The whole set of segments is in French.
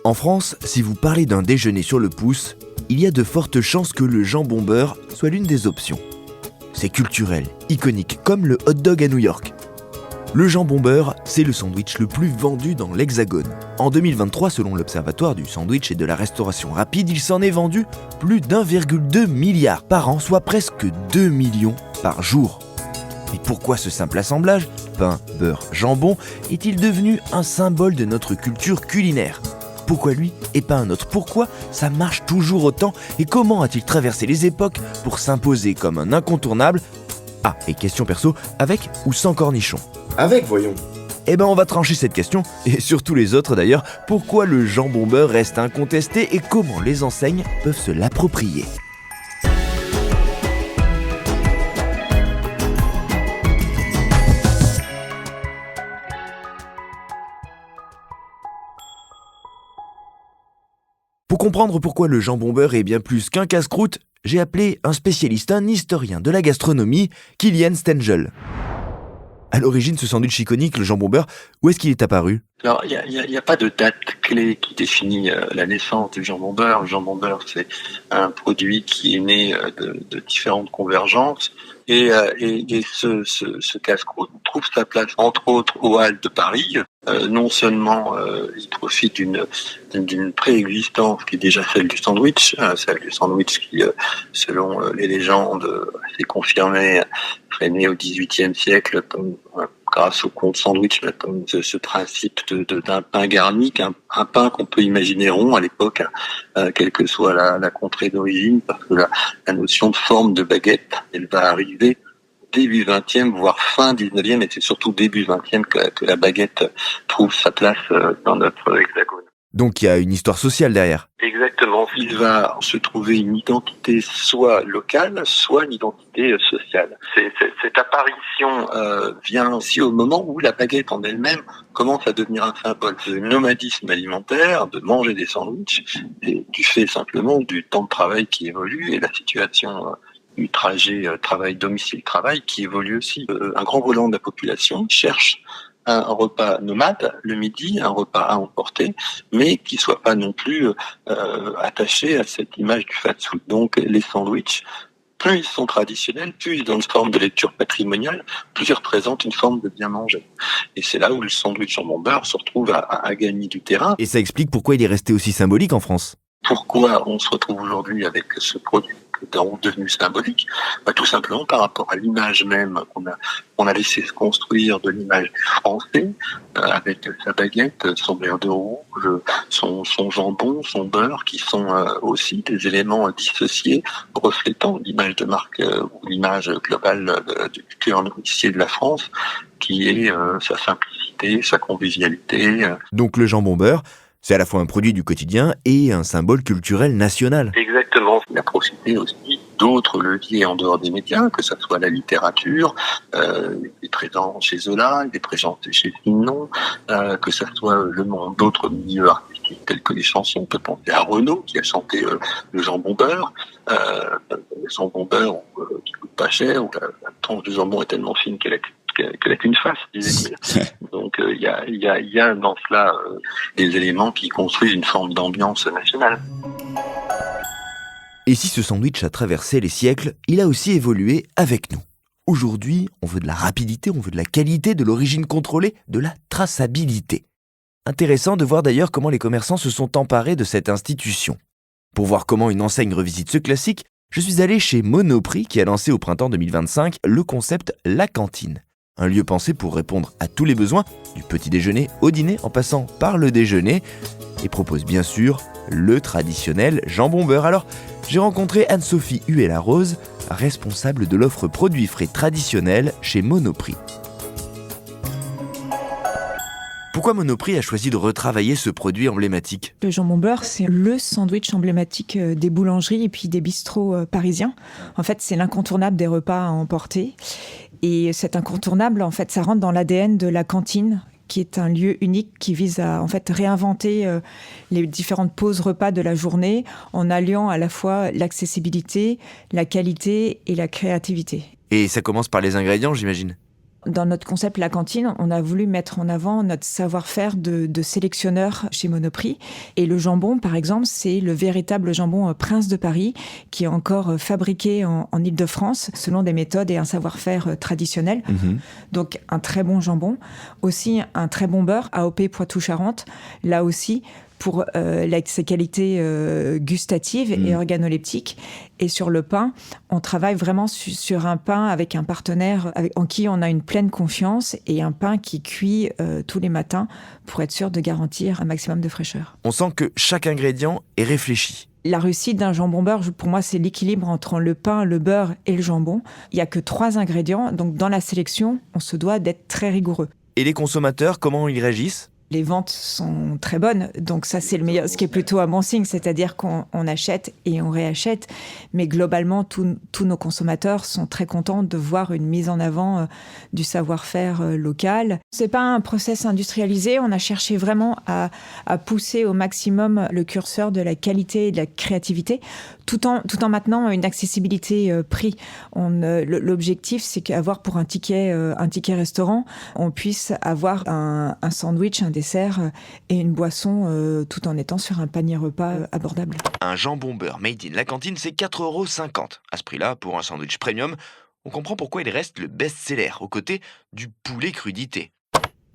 En France, si vous parlez d'un déjeuner sur le pouce, il y a de fortes chances que le jambon beurre soit l'une des options. C'est culturel, iconique, comme le hot dog à New York. Le jambon beurre, c'est le sandwich le plus vendu dans l'Hexagone. En 2023, selon l'Observatoire du sandwich et de la restauration rapide, il s'en est vendu plus d'1,2 milliard par an, soit presque 2 millions par jour. Et pourquoi ce simple assemblage, pain, beurre, jambon, est-il devenu un symbole de notre culture culinaire ? Pourquoi lui et pas un autre ? Pourquoi ça marche toujours autant ? Et comment a-t-il traversé les époques pour s'imposer comme un incontournable ? Ah, et question perso, avec ou sans cornichons ? Avec, voyons. Eh ben on va trancher cette question, et surtout les autres d'ailleurs, pourquoi le jambon beurre reste incontesté et comment les enseignes peuvent se l'approprier. Pour comprendre pourquoi le jambon beurre est bien plus qu'un casse-croûte, j'ai appelé un spécialiste, un historien de la gastronomie, Kilian Stengel. À l'origine, ce sandwich iconique, le jambon beurre, où est-ce qu'il est apparu ? Alors, il y a pas de date clé qui définit la naissance du jambon beurre. Le jambon beurre, c'est un produit qui est né de différentes convergences. Et ce casse-croûte trouve sa place, entre autres, aux Halles de Paris. Non seulement il profite d'une préexistence qui est déjà celle du sandwich qui, selon les légendes assez confirmées, serait né au XVIIIe siècle grâce au conte sandwich, comme ce principe d'un pain garni, un pain qu'on peut imaginer rond à l'époque, quelle que soit la contrée d'origine, parce que la notion de forme de baguette, elle va arriver début 20e, voire fin 19e, et c'est surtout début 20e que la baguette trouve sa place dans notre hexagone. Donc il y a une histoire sociale derrière. Exactement. Il va se trouver une identité soit locale, soit une identité sociale. Cette apparition vient aussi au moment où la baguette en elle-même commence à devenir un symbole de nomadisme alimentaire, de manger des sandwichs, et du fait simplement du temps de travail qui évolue et la situation du trajet travail-domicile-travail qui évolue aussi. Un grand volant de la population cherche un repas nomade le midi, un repas à emporter, mais qui soit pas non plus attaché à cette image du fast-food. Donc les sandwichs, plus ils sont traditionnels, plus ils ont une forme de lecture patrimoniale, plus ils représentent une forme de bien manger. Et c'est là où le sandwich jambon beurre se retrouve à gagner du terrain. Et ça explique pourquoi il est resté aussi symbolique en France. Pourquoi on se retrouve aujourd'hui avec ce produit devenu symbolique, tout simplement par rapport à l'image même qu'on a laissé se construire de l'image du Français, avec sa baguette, son beurre de rouge, son jambon, son beurre, qui sont aussi des éléments dissociés, reflétant l'image de marque ou l'image globale du cœur nourricier de la France, qui est sa simplicité, sa convivialité. Donc le jambon beurre, c'est à la fois un produit du quotidien et un symbole culturel national. Exactement. Il a profité aussi d'autres leviers en dehors des médias, que ce soit la littérature, il est présent chez Zola, il est présent chez Sinon, que ce soit le monde d'autres milieux artistiques tels que les chansons. On peut penser à Renaud qui a chanté le jambon beurre, le jambon beurre qui coûte pas cher, où la tranche de jambon est tellement fine qu'elle a qu'une face, disait-il. Donc il y a dans cela des éléments qui construisent une forme d'ambiance nationale. Et si ce sandwich a traversé les siècles, il a aussi évolué avec nous. Aujourd'hui, on veut de la rapidité, on veut de la qualité, de l'origine contrôlée, de la traçabilité. Intéressant de voir d'ailleurs comment les commerçants se sont emparés de cette institution. Pour voir comment une enseigne revisite ce classique, je suis allé chez Monoprix qui a lancé au printemps 2025 le concept La Cantine. Un lieu pensé pour répondre à tous les besoins, du petit déjeuner au dîner en passant par le déjeuner, et propose bien sûr le traditionnel jambon beurre. Alors, j'ai rencontré Anne-Sophie Huet-Larose, responsable de l'offre produits frais traditionnels chez Monoprix. Pourquoi Monoprix a choisi de retravailler ce produit emblématique ? Le jambon beurre, c'est le sandwich emblématique des boulangeries et puis des bistrots parisiens. En fait, c'est l'incontournable des repas à emporter. Et cet incontournable, en fait, ça rentre dans l'ADN de la cantine, qui est un lieu unique qui vise à en fait réinventer les différentes pauses repas de la journée en alliant à la fois l'accessibilité, la qualité et la créativité. Et ça commence par les ingrédients, j'imagine ? Dans notre concept La Cantine, on a voulu mettre en avant notre savoir-faire de sélectionneur chez Monoprix. Et le jambon, par exemple, c'est le véritable jambon Prince de Paris qui est encore fabriqué en Île-de-France selon des méthodes et un savoir-faire traditionnel. Donc un très bon jambon. Aussi un très bon beurre, AOP Poitou-Charentes. Là aussi, pour ses qualités gustatives et organoleptiques. Et sur le pain, on travaille vraiment sur un pain avec un partenaire en qui on a une pleine confiance et un pain qui cuit tous les matins pour être sûr de garantir un maximum de fraîcheur. On sent que chaque ingrédient est réfléchi. La réussite d'un jambon beurre, pour moi, c'est l'équilibre entre le pain, le beurre et le jambon. Il n'y a que 3 ingrédients, donc dans la sélection, on se doit d'être très rigoureux. Et les consommateurs, comment ils réagissent ? Les ventes sont très bonnes, donc ça c'est le meilleur, ce qui est plutôt un bon signe, c'est-à-dire qu'on achète et on réachète, mais globalement tous nos consommateurs sont très contents de voir une mise en avant du savoir-faire local. C'est pas un process industrialisé, on a cherché vraiment à pousser au maximum le curseur de la qualité et de la créativité, tout en maintenant une accessibilité prix. L'objectif c'est qu'avoir pour un ticket restaurant, on puisse avoir un sandwich, un dessert et une boisson tout en étant sur un panier repas abordable. Un jambon beurre made in La Cantine, c'est 4,50 €. À ce prix-là, pour un sandwich premium, on comprend pourquoi il reste le best-seller aux côtés du poulet crudité.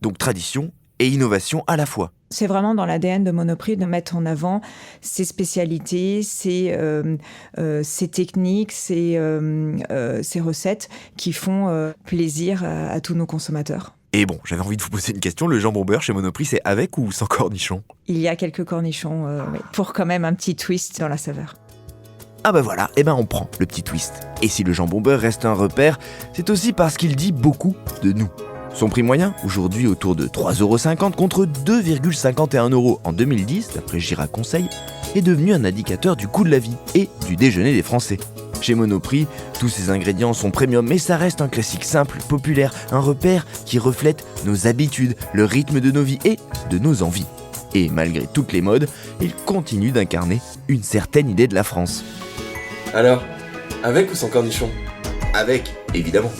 Donc tradition et innovation à la fois. C'est vraiment dans l'ADN de Monoprix de mettre en avant ses spécialités, ses techniques, ses recettes qui font plaisir à tous nos consommateurs. Et bon, j'avais envie de vous poser une question. Le jambon beurre chez Monoprix, c'est avec ou sans cornichons ? Il y a quelques cornichons, oui, pour quand même un petit twist dans la saveur. Ah bah voilà, on prend le petit twist. Et si le jambon beurre reste un repère, c'est aussi parce qu'il dit beaucoup de nous. Son prix moyen, aujourd'hui autour de 3,50 € contre 2,51 € en 2010, d'après Gira Conseil, est devenu un indicateur du coût de la vie et du déjeuner des Français. Chez Monoprix, tous ces ingrédients sont premium, mais ça reste un classique simple, populaire, un repère qui reflète nos habitudes, le rythme de nos vies et de nos envies. Et malgré toutes les modes, il continue d'incarner une certaine idée de la France. Alors, avec ou sans cornichons ? Avec, évidemment.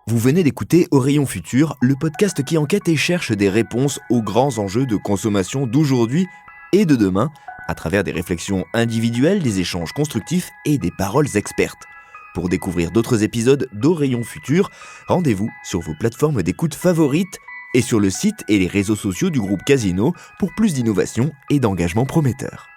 Vous venez d'écouter Au Rayon Futur, le podcast qui enquête et cherche des réponses aux grands enjeux de consommation d'aujourd'hui et de demain, à travers des réflexions individuelles, des échanges constructifs et des paroles expertes. Pour découvrir d'autres épisodes d'Au Rayon Futur, rendez-vous sur vos plateformes d'écoute favorites et sur le site et les réseaux sociaux du groupe Casino pour plus d'innovation et d'engagement prometteur.